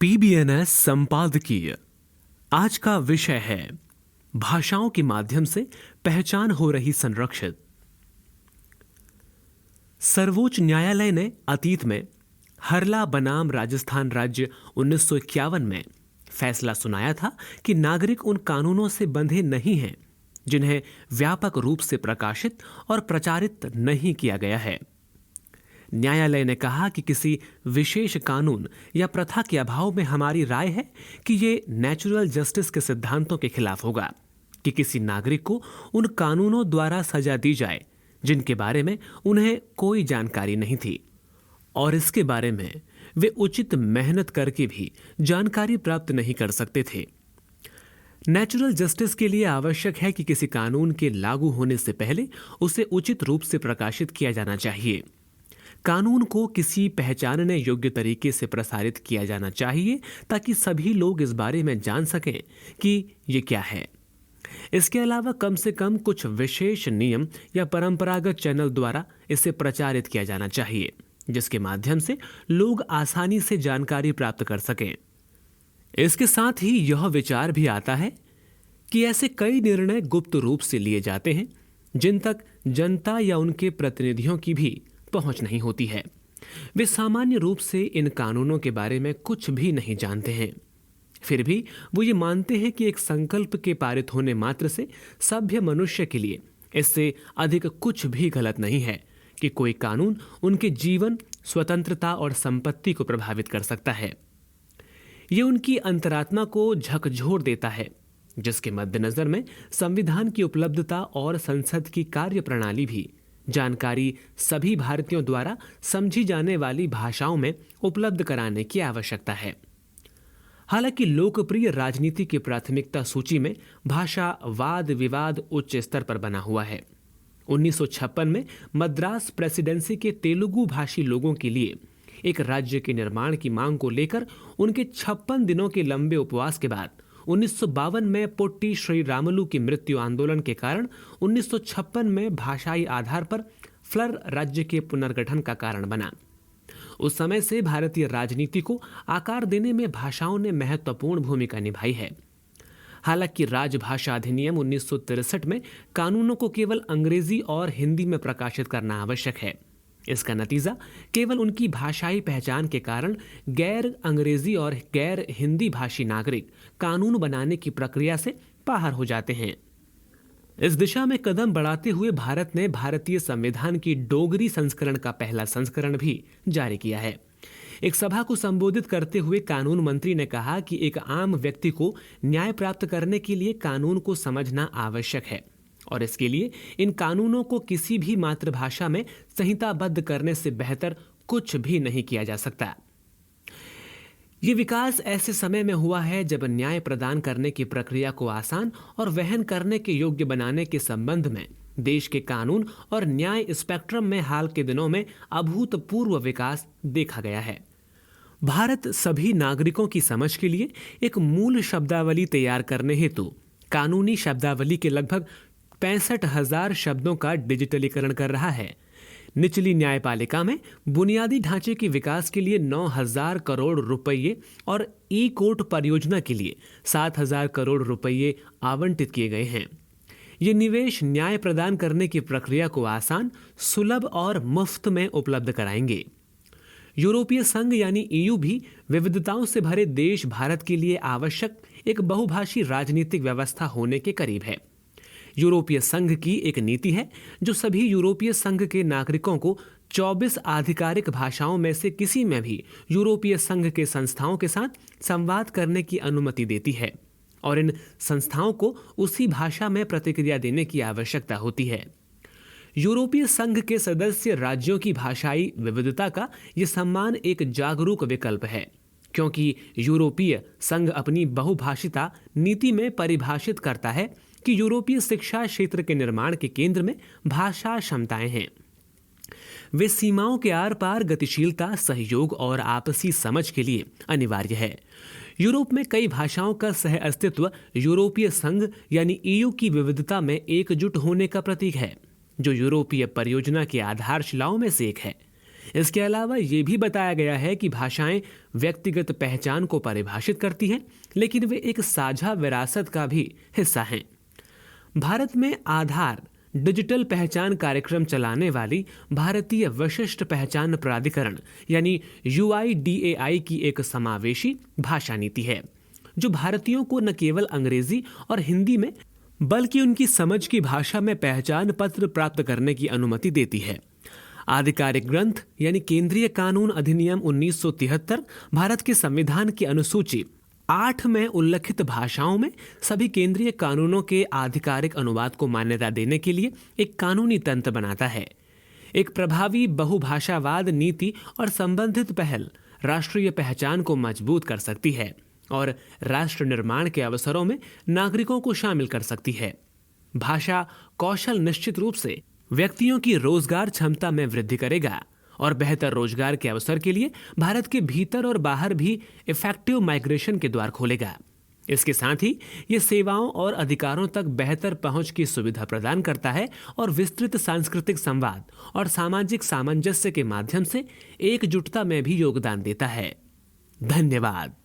पीबीएनएस संपादकीय आज का विषय है भाषाओं के माध्यम से पहचान हो रही संरक्षित। सर्वोच्च न्यायालय ने अतीत में हरला बनाम राजस्थान राज्य 1951 में फैसला सुनाया था कि नागरिक उन कानूनों से बंधे नहीं हैं जिन्हें व्यापक रूप से प्रकाशित और प्रचारित नहीं किया गया है। न्यायालय ने कहा कि किसी विशेष कानून या प्रथा के अभाव में हमारी राय है कि ये नेचुरल जस्टिस के सिद्धांतों के खिलाफ होगा कि किसी नागरिक को उन कानूनों द्वारा सजा दी जाए जिनके बारे में उन्हें कोई जानकारी नहीं थी और इसके बारे में वे उचित मेहनत करके भी जानकारी प्राप्त नहीं कर सकते थे। नेचुरल जस्टिस के लिए आवश्यक है कि किसी कानून के लागू होने से पहले उसे उचित रूप से प्रकाशित किया जाना चाहिए। कानून को किसी पहचानने योग्य तरीके से प्रसारित किया जाना चाहिए ताकि सभी लोग इस बारे में जान सकें कि ये क्या है। इसके अलावा कम से कम कुछ विशेष नियम या परंपरागत चैनल द्वारा इसे प्रचारित किया जाना चाहिए जिसके माध्यम से लोग आसानी से जानकारी प्राप्त कर सकें। इसके साथ ही यह विचार भी आता है कि ऐसे कई निर्णय गुप्त रूप से लिए जाते हैं जिन तक जनता या उनके प्रतिनिधियों की भी पहुंच नहीं होती है। वे सामान्य रूप से इन कानूनों के बारे में कुछ भी नहीं जानते हैं, फिर भी वो ये मानते हैं कि एक संकल्प के पारित होने मात्र से सभ्य मनुष्य के लिए इससे अधिक कुछ भी गलत नहीं है कि कोई कानून उनके जीवन, स्वतंत्रता और संपत्ति को प्रभावित कर सकता है। ये उनकी अंतरात्मा को झकझोर देता है जिसके मद्देनजर में संविधान की उपलब्धता और संसद की कार्य प्रणाली भी जानकारी सभी भारतीयों द्वारा समझी जाने वाली भाषाओं में उपलब्ध कराने की आवश्यकता है। हालांकि लोकप्रिय राजनीति की प्राथमिकता सूची में भाषा वाद विवाद उच्च स्तर पर बना हुआ है। 1956 में मद्रास प्रेसिडेंसी के तेलुगु भाषी लोगों के लिए एक राज्य के निर्माण की मांग को लेकर उनके 56 दिनों के लंबे उपवास के बाद 1952 में पोट्टी श्री रामुलु की मृत्यु आंदोलन के कारण 1956 में भाषाई आधार पर फ्लर राज्य के पुनर्गठन का कारण बना। उस समय से भारतीय राजनीति को आकार देने में भाषाओं ने महत्वपूर्ण भूमिका निभाई है। हालांकि राजभाषा अधिनियम 1963 में कानूनों को केवल अंग्रेजी और हिंदी में प्रकाशित करना आवश्यक है। इसका नतीजा केवल उनकी भाषाई पहचान के कारण गैर अंग्रेजी और गैर हिंदी भाषी नागरिक कानून बनाने की प्रक्रिया से बाहर हो जाते हैं। इस दिशा में कदम बढ़ाते हुए भारत ने भारतीय संविधान की डोगरी संस्करण का पहला संस्करण भी जारी किया है। एक सभा को संबोधित करते हुए कानून मंत्री ने कहा कि एक आम व्यक्ति को न्याय प्राप्त करने के लिए कानून को समझना आवश्यक है और इसके लिए इन कानूनों को किसी भी मातृभाषा में संहिताबद्ध करने से बेहतर कुछ भी नहीं किया जा सकता। ये विकास ऐसे समय में हुआ है जब न्याय प्रदान करने की प्रक्रिया को आसान और वहन करने के योग्य बनाने के संबंध में देश के कानून और न्याय स्पेक्ट्रम में हाल के दिनों में अभूतपूर्व विकास देखा गया है। भारत सभी नागरिकों की समझ के लिए एक मूल शब्दावली तैयार करने हेतु कानूनी शब्दावली के लगभग 65,000 शब्दों का डिजिटलीकरण कर रहा है। निचली न्यायपालिका में बुनियादी ढांचे के विकास के लिए 9,000 करोड़ रुपये और ई कोर्ट परियोजना के लिए 7,000 करोड़ रुपये आवंटित किए गए हैं। ये निवेश न्याय प्रदान करने की प्रक्रिया को आसान, सुलभ और मुफ्त में उपलब्ध कराएंगे। यूरोपीय संघ यानी ईयू भी विविधताओं से भरे देश भारत के लिए आवश्यक एक बहुभाषी राजनीतिक व्यवस्था होने के करीब है। यूरोपीय संघ की एक नीति है जो सभी यूरोपीय संघ के नागरिकों को 24 आधिकारिक भाषाओं में से किसी में भी यूरोपीय संघ के संस्थाओं के साथ संवाद करने की अनुमति देती है और इन संस्थाओं को उसी भाषा में प्रतिक्रिया देने की आवश्यकता होती है। यूरोपीय संघ के सदस्य राज्यों की भाषाई विविधता का यह सम्मान एक जागरूक विकल्प है क्योंकि यूरोपीय संघ अपनी बहुभाषिता नीति में परिभाषित करता है कि यूरोपीय शिक्षा क्षेत्र के निर्माण के केंद्र में भाषा क्षमताएं हैं। वे सीमाओं के आर पार गतिशीलता, सहयोग और आपसी समझ के लिए अनिवार्य है। यूरोप में कई भाषाओं का सह अस्तित्व यूरोपीय संघ यानी ईयू की विविधता में एकजुट होने का प्रतीक है जो यूरोपीय परियोजना की आधारशिलाओं में से एक है। इसके अलावा ये भी बताया गया है कि भाषाएं व्यक्तिगत पहचान को परिभाषित करती हैं, लेकिन वे एक साझा विरासत का भी हिस्सा हैं। भारत में आधार डिजिटल पहचान कार्यक्रम चलाने वाली भारतीय विशिष्ट पहचान प्राधिकरण यानी UIDAI की एक समावेशी भाषा नीति है, जो भारतीयों को न केवल अंग्रेजी और हिंदी में बल्कि उनकी समझ की भाषा में पहचान पत्र प्राप्त करने की अनुमति देती है। आधिकारिक ग्रंथ यानी केंद्रीय कानून अधिनियम 1973 भारत के संविधान की अनुसूची 8 में उल्लिखित भाषाओं में सभी केंद्रीय कानूनों के आधिकारिक अनुवाद को मान्यता देने के लिए एक कानूनी तंत्र बनाता है। एक प्रभावी बहुभाषावाद नीति और संबंधित पहल राष्ट्रीय पहचान को मजबूत कर सकती है और राष्ट्र निर्माण के अवसरों में नागरिकों को शामिल कर सकती है। भाषा कौशल निश्चित रूप से व्यक्तियों की रोजगार क्षमता में वृद्धि करेगा और बेहतर रोजगार के अवसर के लिए भारत के भीतर और बाहर भी इफेक्टिव माइग्रेशन के द्वार खोलेगा। इसके साथ ही ये सेवाओं और अधिकारों तक बेहतर पहुंच की सुविधा प्रदान करता है और विस्तृत सांस्कृतिक संवाद और सामाजिक सामंजस्य के माध्यम से एकजुटता में भी योगदान देता है। धन्यवाद।